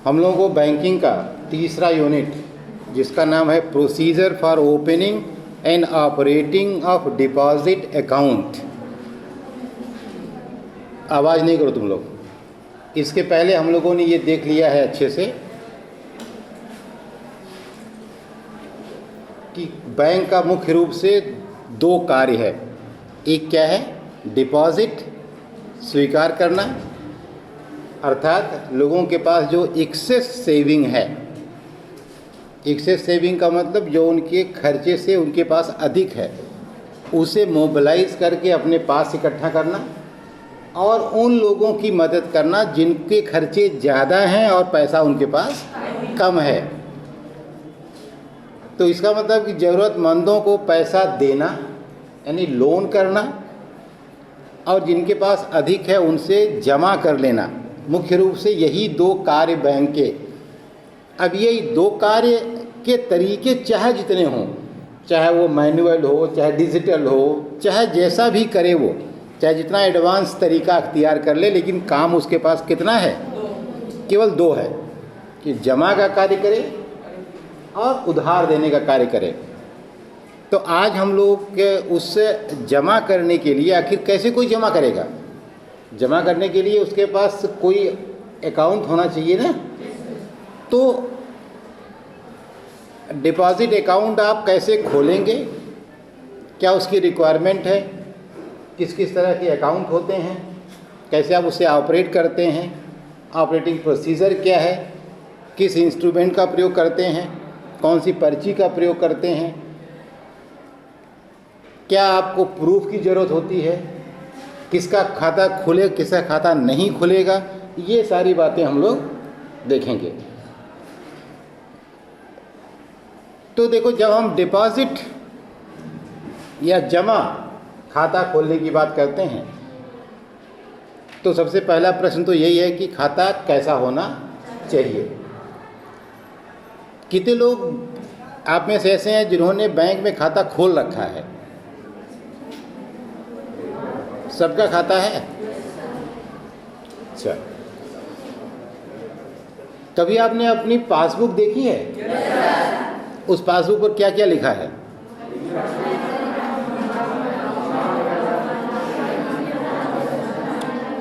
हम लोगों को बैंकिंग का तीसरा यूनिट जिसका नाम है procedure for opening and operating of deposit account. आवाज़ नहीं करो तुम लोग। इसके पहले हम लोगों ने ये देख लिया है अच्छे से कि बैंक का मुख्य रूप से दो कार्य है। एक क्या है? डिपॉजिट स्वीकार करना, अर्थात लोगों के पास जो एक्सेस सेविंग है, एक्सेस सेविंग का मतलब जो उनके खर्चे से उनके पास अधिक है उसे मोबिलाइज करके अपने पास इकट्ठा करना, और उन लोगों की मदद करना जिनके खर्चे ज़्यादा हैं और पैसा उनके पास कम है। तो इसका मतलब कि ज़रूरतमंदों को पैसा देना यानी लोन करना, और जिनके पास अधिक है उनसे जमा कर लेना। मुख्य रूप से यही दो कार्य बैंक के। अब ये दो कार्य के तरीके चाहे जितने हों, चाहे वो मैनुअल हो, चाहे डिजिटल हो, चाहे जैसा भी करे वो, चाहे जितना एडवांस तरीका अख्तियार कर ले, लेकिन काम उसके पास कितना है? केवल दो है कि जमा का कार्य करे और उधार देने का कार्य करे। तो आज हम लोग के उससे जमा करने के लिए, आखिर कैसे कोई जमा करेगा? जमा करने के लिए उसके पास कोई अकाउंट होना चाहिए ना। तो डिपॉजिट अकाउंट आप कैसे खोलेंगे, क्या उसकी रिक्वायरमेंट है, किस किस तरह के अकाउंट होते हैं, कैसे आप उसे ऑपरेट करते हैं, ऑपरेटिंग प्रोसीजर क्या है, किस इंस्ट्रूमेंट का प्रयोग करते हैं, कौन सी पर्ची का प्रयोग करते हैं, क्या आपको प्रूफ की ज़रूरत होती है, किसका खाता खुले किसका खाता नहीं खुलेगा, ये सारी बातें हम लोग देखेंगे। तो देखो, जब हम डिपॉजिट या जमा खाता खोलने की बात करते हैं तो सबसे पहला प्रश्न तो यही है कि खाता कैसा होना चाहिए। कितने लोग आप में से ऐसे हैं जिन्होंने बैंक में खाता खोल रखा है? सबका खाता है? अच्छा, कभी आपने अपनी पासबुक देखी है? उस पासबुक पर क्या क्या लिखा है?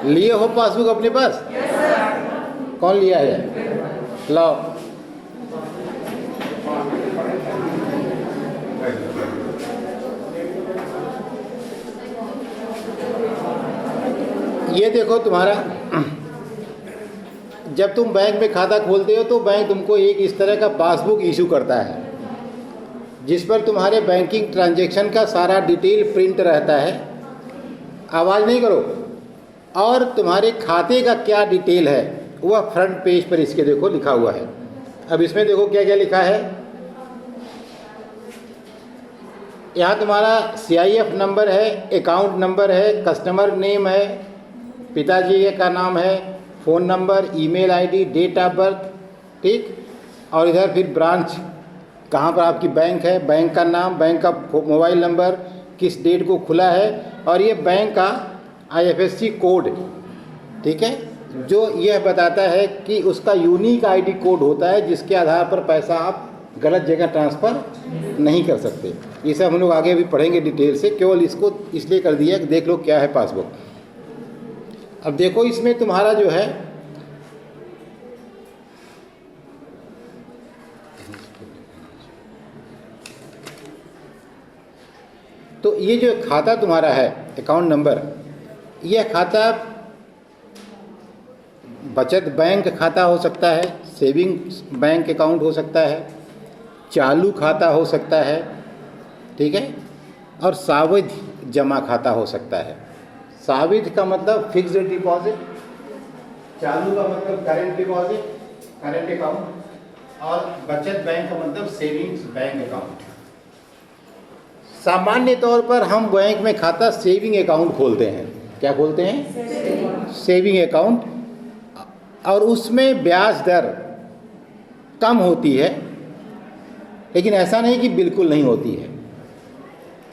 लिए हो पासबुक अपने पास? कौन लिया है? लाओ। ये देखो, तुम्हारा जब तुम बैंक में खाता खोलते हो तो बैंक तुमको एक इस तरह का पासबुक इशू करता है जिस पर तुम्हारे बैंकिंग ट्रांजैक्शन का सारा डिटेल प्रिंट रहता है। आवाज़ नहीं करो। और तुम्हारे खाते का क्या डिटेल है वह फ्रंट पेज पर इसके देखो लिखा हुआ है। अब इसमें देखो क्या क्या लिखा है। यहाँ तुम्हारा CIF नंबर है, अकाउंट नंबर है, कस्टमर नेम है, पिताजी का नाम है, phone number, email ID, date of birth, ठीक। और इधर फिर ब्रांच कहाँ पर आपकी बैंक है, बैंक का नाम, बैंक का मोबाइल नंबर, किस डेट को खुला है, और ये बैंक का IFSC कोड, ठीक है, जो यह बताता है कि उसका यूनिक ID कोड होता है जिसके आधार पर पैसा आप गलत जगह ट्रांसफ़र नहीं कर सकते। ये सब हम लोग आगे भी पढ़ेंगे डिटेल से, केवल इसको इसलिए कर दिया कि देख लो क्या है पासबुक। अब देखो, इसमें तुम्हारा जो है तो ये जो खाता तुम्हारा है अकाउंट नंबर, यह खाता बचत बैंक खाता हो सकता है, सेविंग्स बैंक अकाउंट हो सकता है, चालू खाता हो सकता है, ठीक है, और सावधि जमा खाता हो सकता है। सावधि का मतलब फिक्स्ड डिपॉजिट, चालू का मतलब करंट डिपॉजिट, करंट अकाउंट, और बचत बैंक का मतलब सेविंग्स बैंक अकाउंट। सामान्य तौर पर हम बैंक में खाता सेविंग अकाउंट खोलते हैं। क्या खोलते हैं? Saving account. और उसमें ब्याज दर कम होती है, लेकिन ऐसा नहीं कि बिल्कुल नहीं होती है।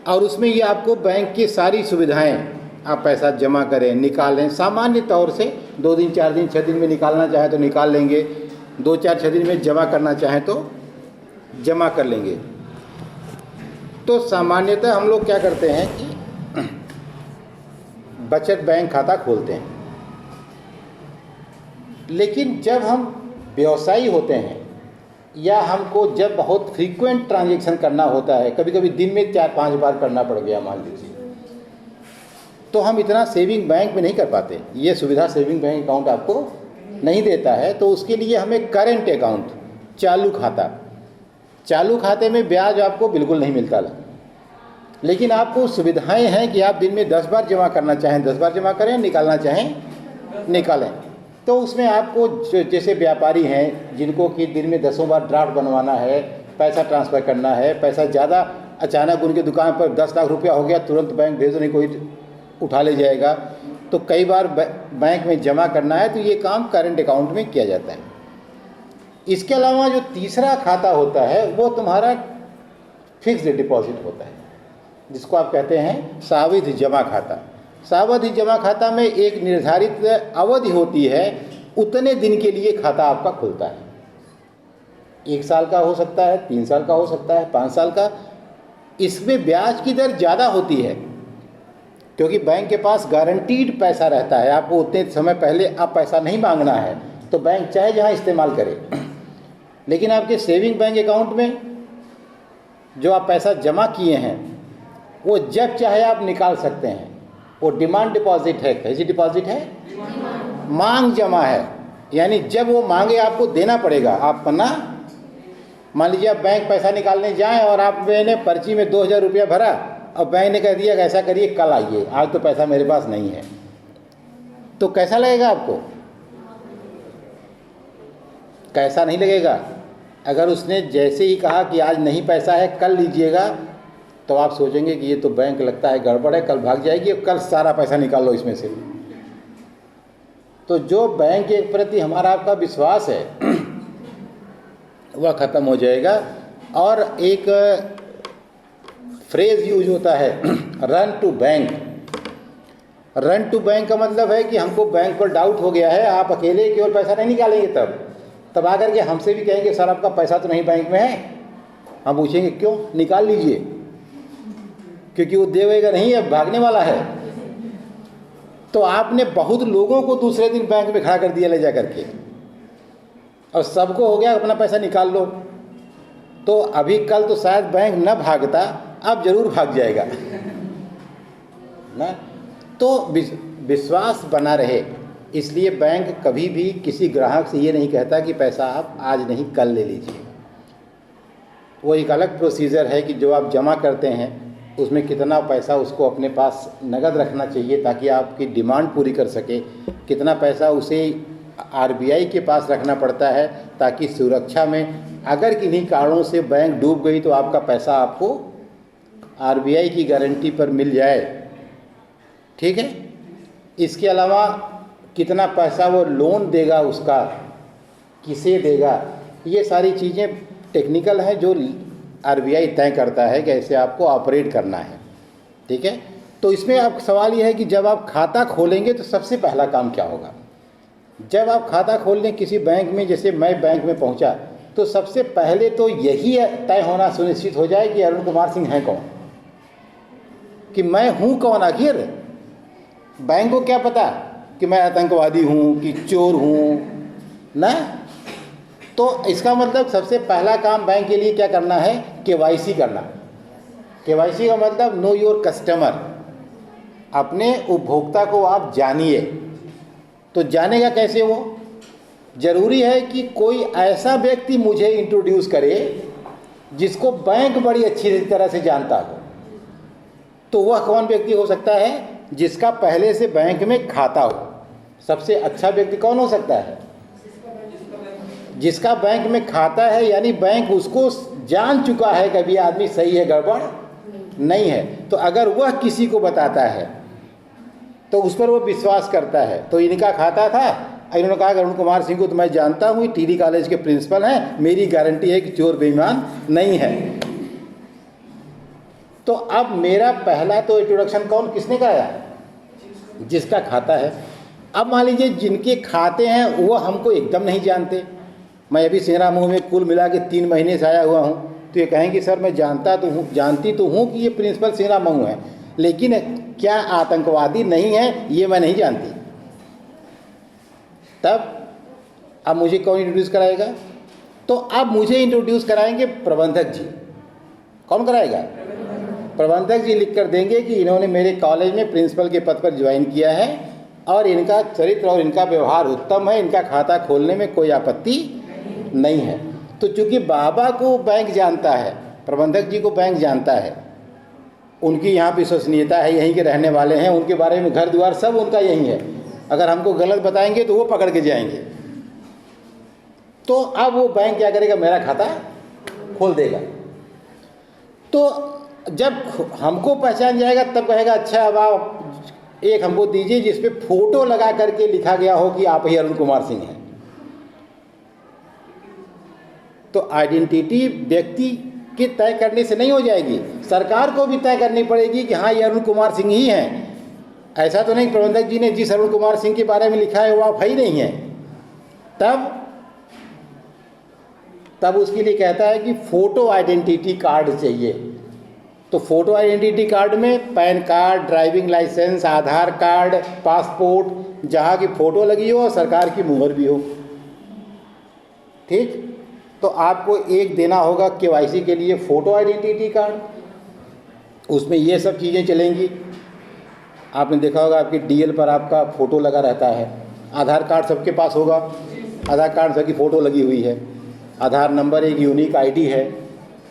और उसमें ये आपको बैंक की सारी सुविधाएं, आप पैसा जमा करें, निकालें, सामान्य तौर से 2 दिन 4 दिन 6 दिन में निकालना चाहे तो निकाल लेंगे, 2-4-6 दिन में जमा करना चाहें तो जमा कर लेंगे। तो सामान्यतः हम लोग क्या करते हैं कि बचत बैंक खाता खोलते हैं, लेकिन जब हम व्यवसायी होते हैं या हमको जब बहुत फ्रीक्वेंट ट्रांजैक्शन करना होता है, कभी कभी दिन में 4-5 बार करना पड़ गया मान लीजिए, तो हम इतना सेविंग बैंक में नहीं कर पाते। ये सुविधा सेविंग बैंक अकाउंट आपको नहीं देता है। तो उसके लिए हमें करेंट अकाउंट, चालू खाते में ब्याज आपको बिल्कुल नहीं मिलता, लेकिन आपको सुविधाएं हैं कि आप दिन में 10 बार जमा करना चाहें 10 बार जमा करें, निकालना चाहें निकालें। तो उसमें आपको जैसे व्यापारी हैं जिनको कि दिन में 10 बार ड्राफ्ट बनवाना है, पैसा ट्रांसफ़र करना है, पैसा ज़्यादा अचानक उनकी दुकान पर 10 लाख रुपया हो गया, तुरंत बैंक भेज दो नहीं कोई उठा ले जाएगा, तो कई बार बैंक में जमा करना है, तो ये काम करेंट अकाउंट में किया जाता है। इसके अलावा जो तीसरा खाता होता है वो तुम्हारा फिक्स्ड डिपॉजिट होता है, जिसको आप कहते हैं सावधि जमा खाता। सावधि जमा खाता में एक निर्धारित अवधि होती है, उतने दिन के लिए खाता आपका खुलता है। 1 साल का हो सकता है, 3 साल का हो सकता है, 5 साल का। इसमें ब्याज की दर ज़्यादा होती है क्योंकि बैंक के पास गारंटीड पैसा रहता है। आपको उतने समय पहले आप पैसा नहीं मांगना है, तो बैंक चाहे जहाँ इस्तेमाल करे। लेकिन आपके सेविंग बैंक अकाउंट में जो आप पैसा जमा किए हैं वो जब चाहे आप निकाल सकते हैं। वो डिमांड डिपॉजिट है। कैसी डिपॉजिट है? मांग जमा है, यानी जब वो मांगे आपको देना पड़ेगा। आप पन्ना मान लीजिए आप बैंक पैसा निकालने जाएं और आपने पर्ची में 2000 रुपया भरा और बैंक ने कह दिया कि ऐसा करिए कल आइए, आज तो पैसा मेरे पास नहीं है, तो कैसा लगेगा आपको? कैसा नहीं लगेगा। अगर उसने जैसे ही कहा कि आज नहीं पैसा है कल लीजिएगा, तो आप सोचेंगे कि ये तो बैंक लगता है गड़बड़ है, कल भाग जाएगी और कल सारा पैसा निकाल लो इसमें से। तो जो बैंक के प्रति हमारा आपका विश्वास है वह ख़त्म हो जाएगा। और एक फ्रेज यूज होता है run to bank. Run to bank का मतलब है कि हमको बैंक पर डाउट हो गया है, आप अकेले केवल पैसा नहीं निकालेंगे, तब आकर के हमसे भी कहेंगे सर आपका पैसा तो नहीं बैंक में है। हम पूछेंगे क्यों? निकाल लीजिए, क्योंकि वो देगा नहीं, अब भागने वाला है। तो आपने बहुत लोगों को दूसरे दिन बैंक में खड़ा कर दिया ले जा करके, और सबको हो गया अपना पैसा निकाल लो। तो अभी कल तो शायद बैंक न भागता, अब जरूर भाग जाएगा ना। तो विश्वास बना रहे, इसलिए बैंक कभी भी किसी ग्राहक से ये नहीं कहता कि पैसा आप आज नहीं कल ले लीजिए। वो एक अलग प्रोसीजर है कि जो आप जमा करते हैं उसमें कितना पैसा उसको अपने पास नगद रखना चाहिए ताकि आपकी डिमांड पूरी कर सके, कितना पैसा उसे आरबीआई के पास रखना पड़ता है ताकि सुरक्षा में अगर किन्हीं कारणों से बैंक डूब गई तो आपका पैसा आपको आरबीआई की गारंटी पर मिल जाए। ठीक है। इसके अलावा कितना पैसा वो लोन देगा, उसका किसे देगा, ये सारी चीज़ें टेक्निकल हैं जो आरबीआई तय करता है कि ऐसे आपको ऑपरेट करना है। ठीक है। तो इसमें आप सवाल ये है कि जब आप खाता खोलेंगे तो सबसे पहला काम क्या होगा? जब आप खाता खोलने किसी बैंक में, जैसे मैं बैंक में पहुंचा, तो सबसे पहले तो यही तय होना सुनिश्चित हो जाए कि अरुण कुमार सिंह हैं कौन, कि मैं हूं कौन। आखिर बैंक को क्या पता कि मैं आतंकवादी हूं कि चोर हूं ना। तो इसका मतलब सबसे पहला काम बैंक के लिए क्या करना है? केवाईसी करना। केवाईसी का मतलब नो योर कस्टमर। अपने उपभोक्ता को आप जानिए। तो जानेगा कैसे? वो जरूरी है कि कोई ऐसा व्यक्ति मुझे इंट्रोड्यूस करे जिसको बैंक बड़ी अच्छी तरह से जानता हो। तो वह कौन व्यक्ति हो सकता है? जिसका पहले से बैंक में खाता हो। सबसे अच्छा व्यक्ति कौन हो सकता है? जिसका बैंक में खाता है, यानी बैंक उसको जान चुका है कि अभी आदमी सही है गड़बड़ नहीं है। तो अगर वह किसी को बताता है तो उस पर वो विश्वास करता है। तो इनका खाता था, इन्होंने कहा अरुण कुमार सिंह को तो मैं जानता हूँ, टीडी कॉलेज के प्रिंसिपल हैं, मेरी गारंटी है कि चोर बेईमान नहीं है। तो अब मेरा पहला तो इंट्रोडक्शन कौन किसने कराया? जिसका खाता है। अब मान लीजिए जिनके खाते हैं वो हमको एकदम नहीं जानते, मैं अभी सिंगरा मुँह में कुल मिला के 3 महीने से आया हुआ हूँ, तो ये कहेंगे सर मैं जानती तो हूँ कि ये प्रिंसिपल सिंगरा मऊ है, लेकिन क्या आतंकवादी नहीं है ये मैं नहीं जानती। तब अब मुझे कौन इंट्रोड्यूस कराएगा? तो अब मुझे इंट्रोड्यूस कराएंगे प्रबंधक जी। कौन कराएगा? प्रबंधक जी लिख कर देंगे कि इन्होंने मेरे कॉलेज में प्रिंसिपल के पद पर ज्वाइन किया है और इनका चरित्र और इनका व्यवहार उत्तम है, इनका खाता खोलने में कोई आपत्ति नहीं है। तो चूंकि बाबा को बैंक जानता है, प्रबंधक जी को बैंक जानता है, उनकी यहाँ पर विश्वसनीयता है, यहीं के रहने वाले हैं, उनके बारे में घर द्वार सब उनका यही है, अगर हमको गलत बताएंगे तो वो पकड़ के जाएंगे। तो अब वो बैंक क्या करेगा? मेरा खाता खोल देगा। तो जब हमको पहचान जाएगा तब कहेगा अच्छा अब आप एक हमको दीजिए जिस पे फोटो लगा करके लिखा गया हो कि आप ही अरुण कुमार सिंह हैं। तो आइडेंटिटी व्यक्ति के तय करने से नहीं हो जाएगी, सरकार को भी तय करनी पड़ेगी कि हाँ ये अरुण कुमार सिंह ही हैं। ऐसा तो नहीं प्रबंधक जी ने जिस अरुण कुमार सिंह के बारे में लिखा है वो आप ही नहीं है। तब उसके लिए कहता है कि फोटो आइडेंटिटी कार्ड चाहिए। तो फोटो आइडेंटिटी कार्ड में पैन कार्ड, ड्राइविंग लाइसेंस, आधार कार्ड, पासपोर्ट, जहाँ की फ़ोटो लगी हो और सरकार की मुहर भी हो। ठीक, तो आपको एक देना होगा केवाईसी के लिए फ़ोटो आइडेंटिटी कार्ड। उसमें ये सब चीज़ें चलेंगी। आपने देखा होगा आपकी डीएल पर आपका फ़ोटो लगा रहता है। आधार कार्ड सबके पास होगा, आधार कार्ड सबकी फ़ोटो लगी हुई है। आधार नंबर एक यूनिक आईडी है।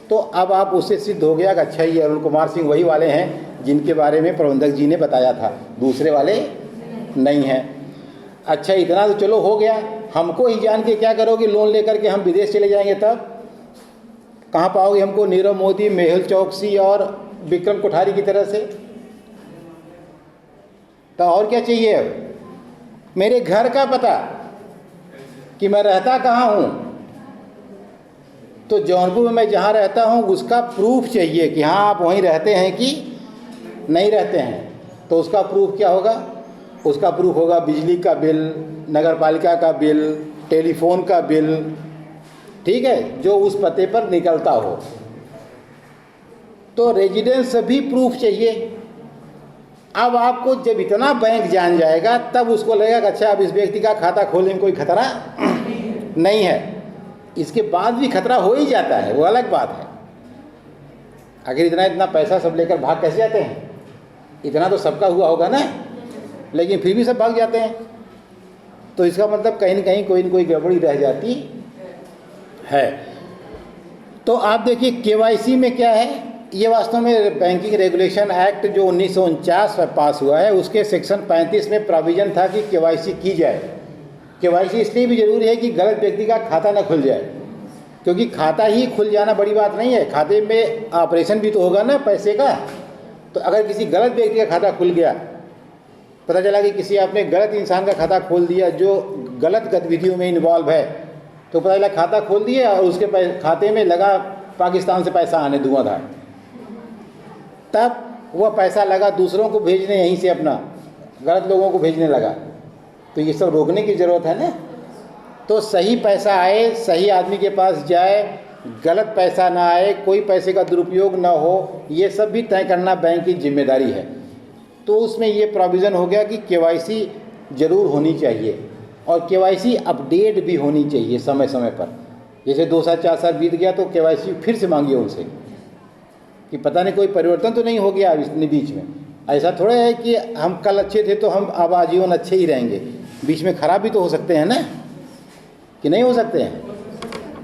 तो अब आप उससे सिद्ध हो गया कि अच्छा ये अरुण कुमार सिंह वही वाले हैं जिनके बारे में प्रबंधक जी ने बताया था, दूसरे वाले नहीं हैं। अच्छा इतना तो चलो हो गया, हमको ही जान के क्या करोगे? लोन लेकर के हम विदेश चले जाएंगे तब कहाँ पाओगे हमको? नीरव मोदी, मेहुल चौकसी और विक्रम कोठारी की तरह से। तो और क्या चाहिए? अब मेरे घर का पता कि मैं रहता कहाँ हूँ, तो जौनपुर में मैं जहाँ रहता हूँ उसका प्रूफ चाहिए कि हाँ आप वहीं रहते हैं कि नहीं रहते हैं। तो उसका प्रूफ क्या होगा? उसका प्रूफ होगा बिजली का बिल, नगर पालिका का बिल, टेलीफोन का बिल, ठीक है, जो उस पते पर निकलता हो। तो रेजिडेंस भी प्रूफ चाहिए। अब आपको जब इतना बैंक जान जाएगा तब उसको लगेगा कि अच्छा अब इस व्यक्ति का खाता खोलने में कोई खतरा नहीं है। इसके बाद भी खतरा हो ही जाता है, वो अलग बात है। आखिर इतना पैसा सब लेकर भाग कैसे जाते हैं? इतना तो सबका हुआ होगा ना, लेकिन फिर भी सब भाग जाते हैं। तो इसका मतलब कहीं न कहीं कोई न कोई गड़बड़ी रह जाती है। तो आप देखिए केवाईसी में क्या है, ये वास्तव में बैंकिंग रेगुलेशन एक्ट जो 1949 में पास हुआ है उसके सेक्शन 35 में प्रोविज़न था कि केवाईसी की जाए। केवाईसी इसलिए भी ज़रूरी है कि गलत व्यक्ति का खाता ना खुल जाए, क्योंकि खाता ही खुल जाना बड़ी बात नहीं है, खाते में ऑपरेशन भी तो होगा ना पैसे का। तो अगर किसी गलत व्यक्ति का खाता खुल गया, पता चला कि किसी आपने गलत इंसान का खाता खोल दिया जो गलत गतिविधियों में इन्वॉल्व है, तो पता चला खाता खोल दिया और उसके खाते में लगा पाकिस्तान से पैसा आने धुआंधार। तब वह पैसा लगा दूसरों को भेजने, यहीं से अपना गलत लोगों को भेजने लगा। तो ये सब रोकने की ज़रूरत है ना। तो सही पैसा आए, सही आदमी के पास जाए, गलत पैसा ना आए, कोई पैसे का दुरुपयोग ना हो, ये सब भी तय करना बैंक की जिम्मेदारी है। तो उसमें ये प्रोविज़न हो गया कि केवाईसी ज़रूर होनी चाहिए और केवाईसी अपडेट भी होनी चाहिए समय समय पर। जैसे 2 साल 4 साल बीत गया तो केवाईसी फिर से मांगिए उनसे कि पता नहीं कोई परिवर्तन तो नहीं हो गया इसने बीच में। ऐसा थोड़ा है कि हम कल अच्छे थे तो हम अब आजीवन अच्छे ही रहेंगे, बीच में खराब भी तो हो सकते हैं ना, कि नहीं हो सकते हैं?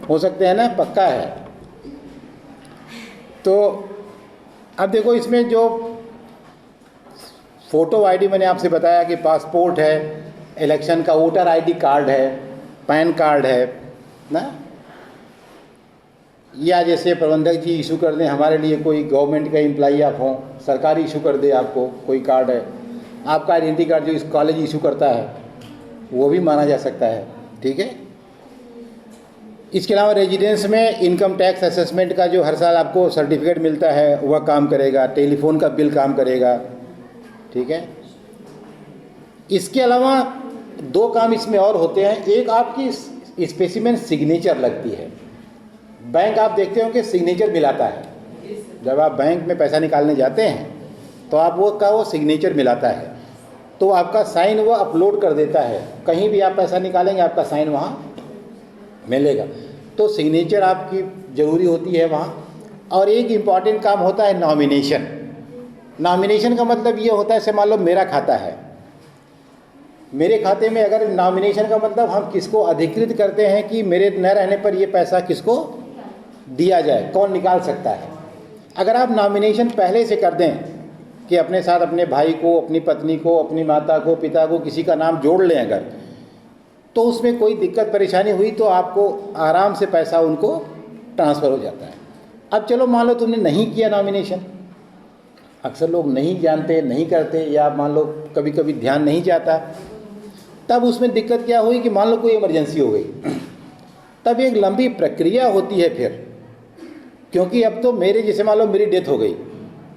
हो सकते हैं ना, पक्का है। तो अब देखो इसमें जो फ़ोटो आईडी मैंने आपसे बताया कि पासपोर्ट है, इलेक्शन का वोटर आईडी कार्ड है, पैन कार्ड है ना, या जैसे प्रबंधक जी इशू कर दें हमारे लिए, कोई गवर्नमेंट का एम्प्लॉई आप हों, सरकार इशू कर दे आपको कोई कार्ड है, आपका आइडेंटिटी कार्ड जो इस कॉलेज इशू करता है वो भी माना जा सकता है। ठीक है। इसके अलावा रेजिडेंस में इनकम टैक्स असेसमेंट का जो हर साल आपको सर्टिफिकेट मिलता है वह काम करेगा, टेलीफोन का बिल काम करेगा। ठीक है। इसके अलावा 2 काम इसमें और होते हैं। एक आपकी स्पेसिमेन सिग्नेचर लगती है। बैंक आप देखते होंगे सिग्नेचर मिलाता है, जब आप बैंक में पैसा निकालने जाते हैं तो आप वो सिग्नेचर मिलाता है, तो आपका साइन वो अपलोड कर देता है। कहीं भी आप पैसा निकालेंगे आपका साइन वहाँ मिलेगा, तो सिग्नेचर आपकी ज़रूरी होती है वहाँ। और एक इम्पॉर्टेंट काम होता है नॉमिनेशन। नॉमिनेशन का मतलब ये होता है, जैसे मान लो मेरा खाता है, मेरे खाते में अगर नॉमिनेशन का मतलब हम किसको अधिकृत करते हैं कि मेरे न रहने पर ये पैसा किसको दिया जाए, कौन निकाल सकता है। अगर आप नॉमिनेशन पहले से कर दें कि अपने साथ अपने भाई को, अपनी पत्नी को, अपनी माता को, पिता को, किसी का नाम जोड़ लें अगर, तो उसमें कोई दिक्कत परेशानी हुई तो आपको आराम से पैसा उनको ट्रांसफ़र हो जाता है। अब चलो मान लो तुमने नहीं किया नॉमिनेशन, अक्सर लोग नहीं जानते, नहीं करते, या मान लो कभी कभी ध्यान नहीं जाता, तब उसमें दिक्कत क्या हुई कि मान लो कोई इमरजेंसी हो गई, तब एक लंबी प्रक्रिया होती है फिर, क्योंकि अब तो मेरे जैसे मान लो मेरी डेथ हो गई,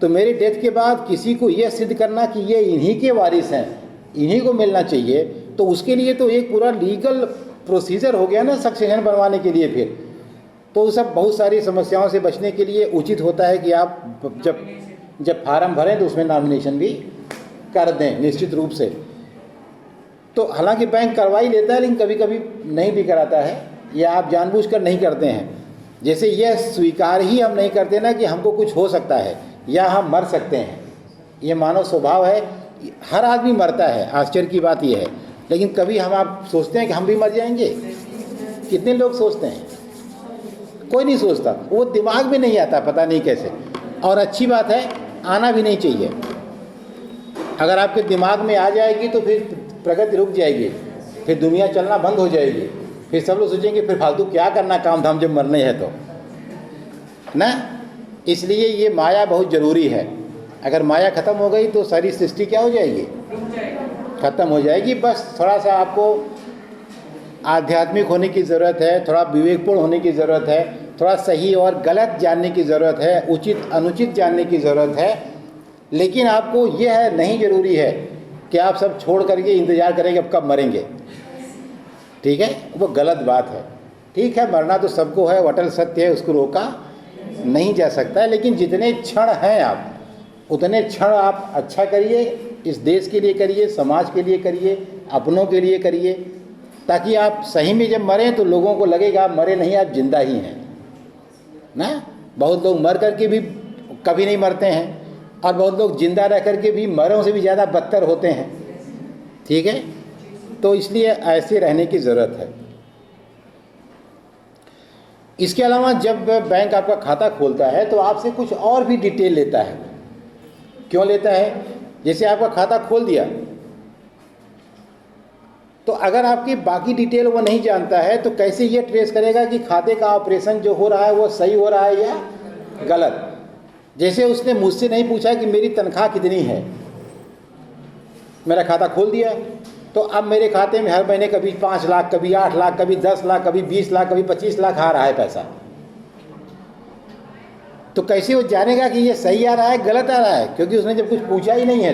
तो मेरी डेथ के बाद किसी को यह सिद्ध करना कि ये इन्हीं के वारिस हैं, इन्हीं को मिलना चाहिए, तो उसके लिए तो एक पूरा लीगल प्रोसीजर हो गया ना सक्सेशन बनवाने के लिए। फिर तो सब बहुत सारी समस्याओं से बचने के लिए उचित होता है कि आप जब फार्म भरें तो उसमें नॉमिनेशन भी कर दें निश्चित रूप से। तो हालांकि बैंक करवा ही लेता है, लेकिन कभी कभी नहीं भी कराता है, या आप जानबूझकर नहीं करते हैं। जैसे यह स्वीकार ही हम नहीं करते ना कि हमको कुछ हो सकता है या हम मर सकते हैं, ये मानव स्वभाव है, हर आदमी मरता है, आश्चर्य की बात यह है। लेकिन कभी हम आप सोचते हैं कि हम भी मर जाएंगे? कितने लोग सोचते हैं? कोई नहीं सोचता, वो दिमाग में नहीं आता, पता नहीं कैसे। और अच्छी बात है, आना भी नहीं चाहिए। अगर आपके दिमाग में आ जाएगी तो फिर प्रगति रुक जाएगी, फिर दुनिया चलना बंद हो जाएगी, फिर सब लोग सोचेंगे फिर फालतू क्या करना काम धाम जब मरने है तो ना। इसलिए ये माया बहुत ज़रूरी है। अगर माया ख़त्म हो गई तो सारी सृष्टि क्या हो जाएगी? ख़त्म हो जाएगी। बस थोड़ा सा आपको आध्यात्मिक होने की ज़रूरत है, थोड़ा विवेकपूर्ण होने की ज़रूरत है, थोड़ा सही और गलत जानने की ज़रूरत है, उचित अनुचित जानने की ज़रूरत है। लेकिन आपको यह है नहीं ज़रूरी है कि आप सब छोड़ करके इंतज़ार करेंगे अब कब मरेंगे, ठीक है? वो गलत बात है। ठीक है, मरना तो सबको है, अटल सत्य है, उसको रोका नहीं जा सकता है। लेकिन जितने क्षण हैं आप, उतने क्षण आप अच्छा करिए, इस देश के लिए करिए, समाज के लिए करिए, अपनों के लिए करिए, ताकि आप सही में जब मरें तो लोगों को लगेगा आप मरे नहीं, आप जिंदा ही हैं ना। बहुत लोग मर करके भी कभी नहीं मरते हैं, और बहुत लोग जिंदा रह करके भी मरों से भी ज़्यादा बदतर होते हैं, ठीक है? तो इसलिए ऐसे रहने की ज़रूरत है। इसके अलावा जब बैंक आपका खाता खोलता है तो आपसे कुछ और भी डिटेल लेता है। क्यों लेता है? जैसे आपका खाता खोल दिया तो अगर आपकी बाकी डिटेल वो नहीं जानता है तो कैसे ये ट्रेस करेगा कि खाते का ऑपरेशन जो हो रहा है वो सही हो रहा है या गलत। जैसे उसने मुझसे नहीं पूछा कि मेरी तनख्वाह कितनी है, मेरा खाता खोल दिया, तो अब मेरे खाते में हर महीने कभी 5 लाख, कभी 8 लाख, कभी 10 लाख, कभी 20 लाख, कभी 25 लाख आ रहा है पैसा। तो कैसे वो जानेगा कि ये सही आ रहा है गलत आ रहा है? क्योंकि उसने जब कुछ पूछा ही नहीं है।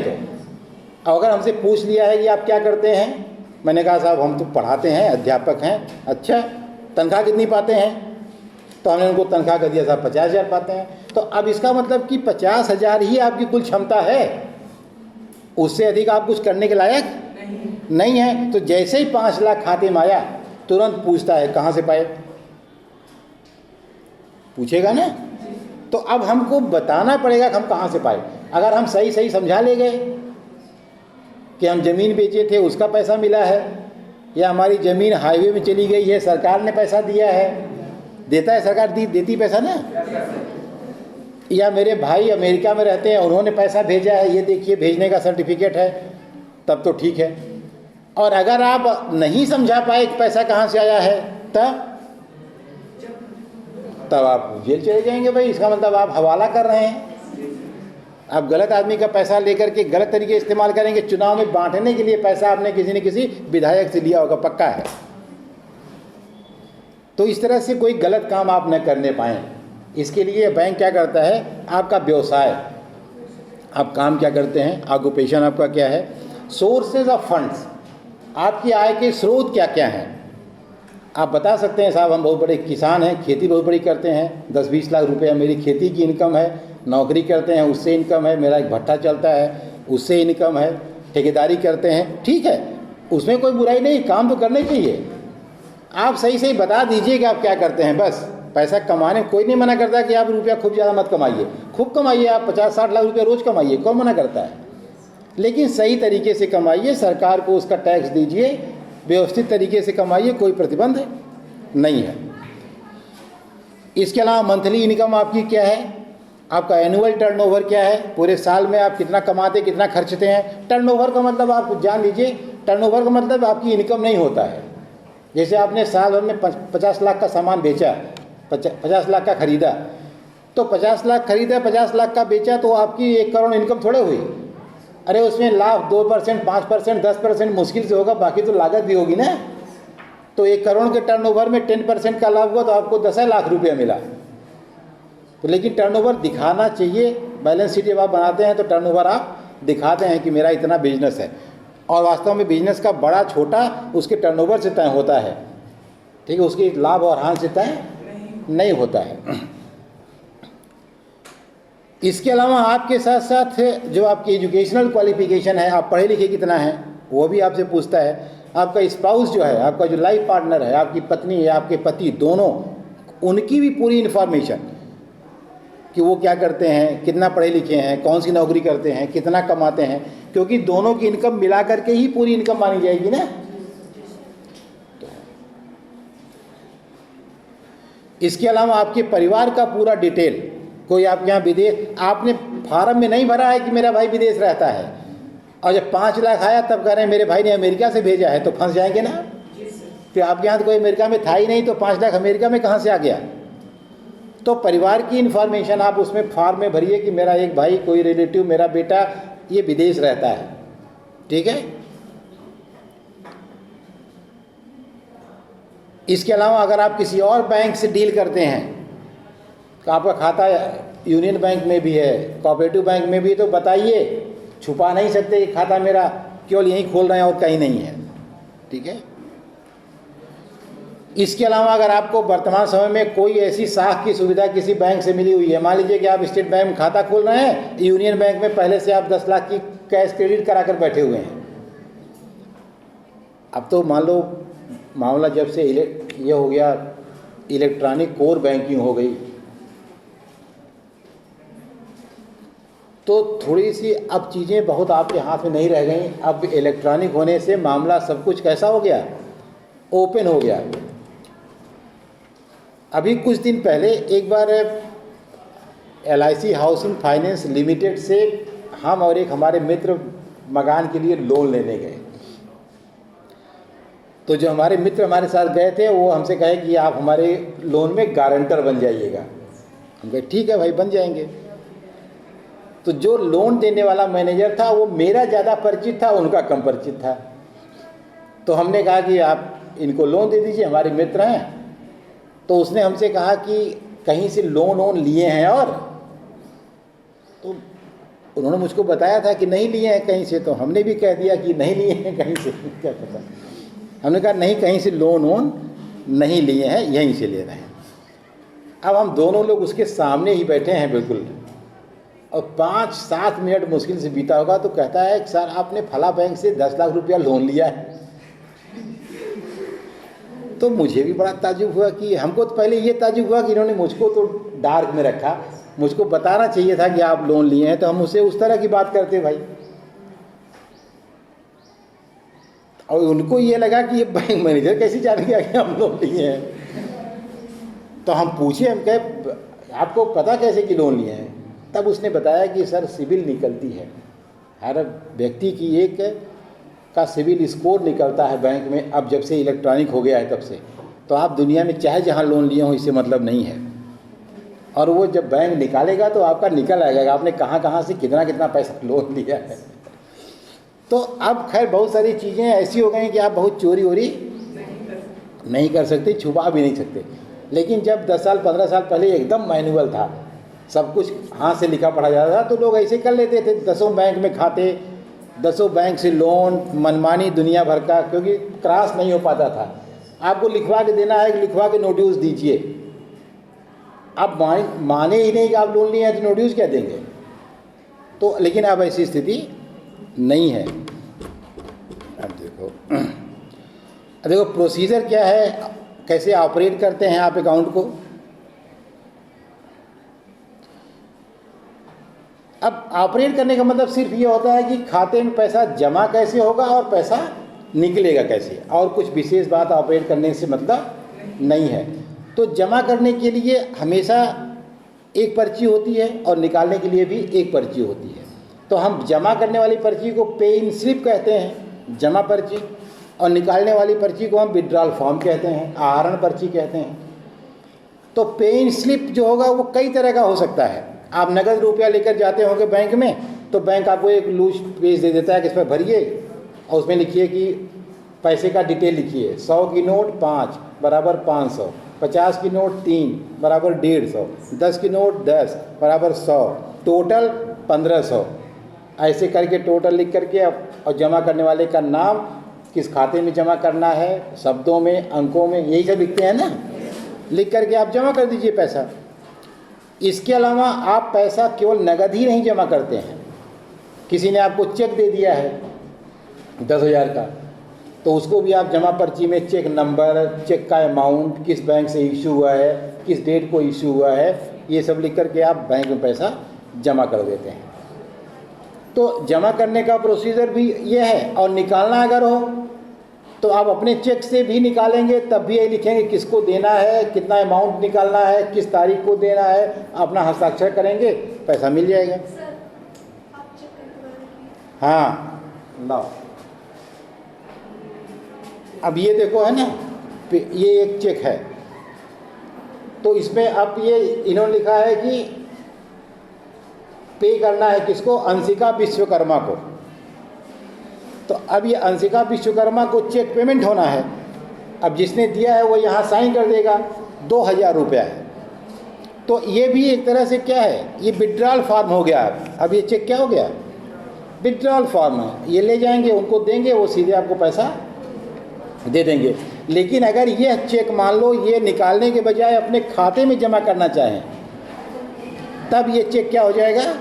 तो अगर हमसे पूछ लिया है कि आप क्या करते हैं, मैंने कहा साहब हम तो पढ़ाते हैं, अध्यापक हैं। अच्छा, तनख्वाह कितनी पाते हैं? तो हमने उनको तनख्वाह कर दिया साहब 50,000 पाते हैं। तो अब इसका मतलब कि 50,000 ही आपकी कुल क्षमता है, उससे अधिक आप कुछ करने के लायक नहीं है। तो जैसे ही 5 लाख खाते में आया तुरंत पूछता है कहाँ से पाए, पूछेगा ना। तो अब हमको बताना पड़ेगा कि हम कहाँ से पाए। अगर हम सही सही समझा ले गए कि हम ज़मीन बेचे थे उसका पैसा मिला है, या हमारी ज़मीन हाईवे में चली गई है सरकार ने पैसा दिया है, देता है सरकार, देती पैसा ना, या मेरे भाई अमेरिका में रहते हैं उन्होंने पैसा भेजा है, ये देखिए भेजने का सर्टिफिकेट है, तब तो ठीक है। और अगर आप नहीं समझा पाए कि पैसा कहाँ से आया है तब आप जेल चले जाएंगे भाई। इसका मतलब आप हवाला कर रहे हैं, आप गलत आदमी का पैसा लेकर के गलत तरीके इस्तेमाल करेंगे। चुनाव में बांटने के लिए पैसा आपने किसी न किसी विधायक से लिया होगा, पक्का है। तो इस तरह से कोई गलत काम आप न करने पाएँ, इसके लिए बैंक क्या करता है, आपका व्यवसाय, आप काम क्या करते हैं, ऑक्यूपेशन आपका क्या है, सोर्सेज ऑफ फंड्स, आपकी आय के स्रोत क्या क्या हैं, आप बता सकते हैं साहब हम बहुत बड़े किसान हैं, खेती बहुत बड़ी करते हैं, 10-20 लाख रुपया मेरी खेती की इनकम है, नौकरी करते हैं उससे इनकम है, मेरा एक भट्टा चलता है उससे इनकम है, ठेकेदारी करते हैं, ठीक है, उसमें कोई बुराई नहीं, काम तो करने चाहिए। आप सही सही बता दीजिए कि आप क्या करते हैं, बस पैसा कमाने कोई नहीं मना करता कि आप रुपया खूब ज़्यादा मत कमाइए, खूब कमाइए, आप 50-60 लाख रुपया रोज़ कमाइए, कौन मना करता है, लेकिन सही तरीके से कमाइए, सरकार को उसका टैक्स दीजिए, व्यवस्थित तरीके से कमाइए, कोई प्रतिबंध नहीं है। इसके अलावा मंथली इनकम आपकी क्या है, आपका एनुअल टर्नओवर क्या है, पूरे साल में आप कितना कमाते कितना खर्चते हैं। टर्नओवर का मतलब आप जान लीजिए, टर्नओवर का मतलब आपकी इनकम नहीं होता है। जैसे आपने साल भर में 50 लाख का सामान बेचा, 50 लाख का खरीदा, तो 50 लाख खरीदा, 50 लाख का बेचा, तो आपकी 1 करोड़ इनकम थोड़े हुई। अरे उसमें लाभ 2%, 5%, 10% मुश्किल से होगा, बाकी तो लागत भी होगी ना। तो 1 करोड़ के टर्नओवर में 10% का लाभ हुआ तो आपको 10 लाख रुपया मिला। तो लेकिन टर्नओवर दिखाना चाहिए, बैलेंस शीट जब आप बनाते हैं तो टर्नओवर आप दिखाते हैं कि मेरा इतना बिजनेस है, और वास्तव में बिजनेस का बड़ा छोटा उसके टर्नओवर से तय होता है, ठीक है, उसके लाभ और हानि से तय नहीं होता है। इसके अलावा आपके साथ साथ जो आपकी एजुकेशनल क्वालिफिकेशन है, आप पढ़े लिखे कितना हैं, वो भी आपसे पूछता है। आपका स्पाउस जो है, आपका जो लाइफ पार्टनर है, आपकी पत्नी या आपके पति, दोनों, उनकी भी पूरी इन्फॉर्मेशन कि वो क्या करते हैं, कितना पढ़े लिखे हैं, कौन सी नौकरी करते हैं, कितना कमाते हैं, क्योंकि दोनों की इनकम मिला करके ही पूरी इनकम मानी जाएगी ना। इसके अलावा आपके परिवार का पूरा डिटेल, कोई आपके यहाँ विदेश, आपने फार्म में नहीं भरा है कि मेरा भाई विदेश रहता है, और जब 5 लाख आया तब कह रहे हैं मेरे भाई ने अमेरिका से भेजा है, तो फंस जाएंगे ना। फिर आपके यहाँ तो कोई अमेरिका में था ही नहीं, तो 5 लाख अमेरिका में कहाँ से आ गया। तो परिवार की इन्फॉर्मेशन आप उसमें फॉर्म में भरिए कि मेरा एक भाई, कोई रिलेटिव, मेरा बेटा ये विदेश रहता है, ठीक है। इसके अलावा अगर आप किसी और बैंक से डील करते हैं, तो आपका खाता यूनियन बैंक में भी है, कोऑपरेटिव बैंक में भी, तो बताइए, छुपा नहीं सकते कि खाता मेरा केवल यहीं खोल रहे हैं और कहीं नहीं है, ठीक है। इसके अलावा अगर आपको वर्तमान समय में कोई ऐसी साख की सुविधा किसी बैंक से मिली हुई है, मान लीजिए कि आप स्टेट बैंक में खाता खोल रहे हैं, यूनियन बैंक में पहले से आप 10 लाख की कैश क्रेडिट करा कर बैठे हुए हैं। अब तो मान लो मामला जब से ये हो गया, इलेक्ट्रॉनिक कोर बैंकिंग हो गई, तो थोड़ी सी अब चीज़ें बहुत आपके हाथ में नहीं रह गई। अब इलेक्ट्रॉनिक होने से मामला सब कुछ कैसा हो गया, ओपन हो गया। अभी कुछ दिन पहले एक बार LIC हाउसिंग फाइनेंस लिमिटेड से हम और एक हमारे मित्र मकान के लिए लोन लेने गए। तो जो हमारे मित्र हमारे साथ गए थे वो हमसे कहे कि आप हमारे लोन में गारंटर बन जाइएगा। हम कहे ठीक है भाई, बन जाएंगे। तो जो लोन देने वाला मैनेजर था वो मेरा ज़्यादा परिचित था, उनका कम परिचित था। तो हमने कहा कि आप इनको लोन दे दीजिए, हमारे मित्र हैं। तो उसने हमसे कहा कि कहीं से लोन लिए हैं, और तो उन्होंने मुझको बताया था कि नहीं लिए हैं कहीं से, तो हमने भी कह दिया कि नहीं लिए हैं कहीं से, क्या पता। हमने कहा नहीं, कहीं से लोन नहीं लिए हैं, यहीं से ले रहे हैं। अब हम दोनों लोग उसके सामने ही बैठे हैं बिल्कुल, और 5-7 मिनट मुश्किल से बीता होगा तो कहता है सर आपने फला बैंक से 10 लाख रुपया लोन लिया है। तो मुझे भी बड़ा ताज्जुब हुआ कि हमको तो पहले ये ताज्जुब हुआ कि इन्होंने मुझको तो डार्क में रखा, मुझको बताना चाहिए था कि आप लोन लिए हैं, तो हम उसे उस तरह की बात करते भाई। और उनको ये लगा कि ये बैंक मैनेजर कैसे जान गया कि हम लोन लिए हैं। तो हम पूछे, हम कहे आपको पता कैसे कि लोन लिए हैं। तब उसने बताया कि सर सिविल निकलती है, हर व्यक्ति की एक का सिविल स्कोर निकलता है बैंक में। अब जब से इलेक्ट्रॉनिक हो गया है तब से, तो आप दुनिया में चाहे जहाँ लोन लिए हो इससे मतलब नहीं है। और वो जब बैंक निकालेगा तो आपका निकल आएगा आपने कहाँ कहाँ से कितना कितना पैसा लोन लिया है। तो अब खैर बहुत सारी चीज़ें ऐसी हो गई कि आप बहुत चोरी वोरी नहीं कर सकते, छुपा भी नहीं सकते। लेकिन जब 10 साल 15 साल पहले एकदम मैनुअल था, सब कुछ हाथ से लिखा पढ़ा जाता था, तो लोग ऐसे कर लेते थे। 10 बैंक में खाते, 10 बैंक से लोन, मनमानी दुनिया भर का, क्योंकि क्रॉस नहीं हो पाता था। आपको लिखवा के देना है कि लिखवा के नोटिस दीजिए। आप माने ही नहीं कि आप लोन लिए हैं तो नोटिस क्या देंगे? तो लेकिन अब ऐसी स्थिति नहीं है। अब देखो प्रोसीजर क्या है, कैसे ऑपरेट करते हैं आप अकाउंट को। अब ऑपरेट करने का मतलब सिर्फ ये होता है कि खाते में पैसा जमा कैसे होगा और पैसा निकलेगा कैसे, और कुछ विशेष बात ऑपरेट करने से मतलब नहीं है। तो जमा करने के लिए हमेशा एक पर्ची होती है और निकालने के लिए भी एक पर्ची होती है। तो हम जमा करने वाली पर्ची को पे इन स्लिप कहते हैं, जमा पर्ची, और निकालने वाली पर्ची को हम विड्रॉल फॉर्म कहते हैं, आहरण पर्ची कहते हैं। तो पे इन स्लिप जो होगा वो कई तरह का हो सकता है। आप नगद रुपया लेकर जाते होंगे बैंक में, तो बैंक आपको एक लूज पेज दे देता है कि इसमें भरिए और उसमें लिखिए कि पैसे का डिटेल लिखिए। 100 की नोट 5 बराबर 500, 50 की नोट 3 बराबर 150, 10 की नोट 10 बराबर 100, टोटल 1500। ऐसे करके टोटल लिख करके और जमा करने वाले का नाम, किस खाते में जमा करना है, शब्दों में, अंकों में, यही सब लिखते हैं ना, लिख करके आप जमा कर दीजिए पैसा। इसके अलावा आप पैसा केवल नगद ही नहीं जमा करते हैं। किसी ने आपको चेक दे दिया है 10,000 का, तो उसको भी आप जमा पर्ची में चेक नंबर, चेक का अमाउंट, किस बैंक से इशू हुआ है, किस डेट को इशू हुआ है, ये सब लिख करके आप बैंक में पैसा जमा कर देते हैं। तो जमा करने का प्रोसीजर भी ये है। और निकालना अगर हो तो आप अपने चेक से भी निकालेंगे, तब भी यही लिखेंगे किसको देना है, कितना अमाउंट निकालना है, किस तारीख को देना है, अपना हस्ताक्षर करेंगे, पैसा मिल जाएगा। हाँ लाओ, अब ये देखो है ना, ये एक चेक है, तो इसमें अब ये इन्होंने लिखा है कि पे करना है किसको, अंशिका विश्वकर्मा को। तो अब ये अंशिका विश्वकर्मा को चेक पेमेंट होना है। अब जिसने दिया है वो यहाँ साइन कर देगा, 2000 रुपया है। तो ये भी एक तरह से क्या है, ये विड्रॉल फॉर्म हो गया। अब ये चेक क्या हो गया, विड्रॉल फॉर्म है। ये ले जाएंगे, उनको देंगे, वो सीधे आपको पैसा दे देंगे। लेकिन अगर ये चेक मान लो ये निकालने के बजाय अपने खाते में जमा करना चाहें, तब ये चेक क्या हो जाएगा,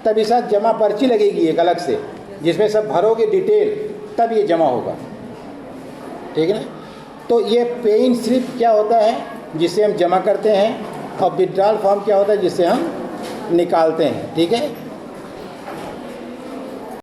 तब इस साथ जमा पर्ची लगेगी एक अलग से, जिसमें सब भरोगे डिटेल, तब ये जमा होगा। ठीक है ना। तो ये पे इन स्लिप क्या होता है, जिससे हम जमा करते हैं, और विड्रॉल फॉर्म क्या होता है, जिससे हम निकालते हैं। ठीक है।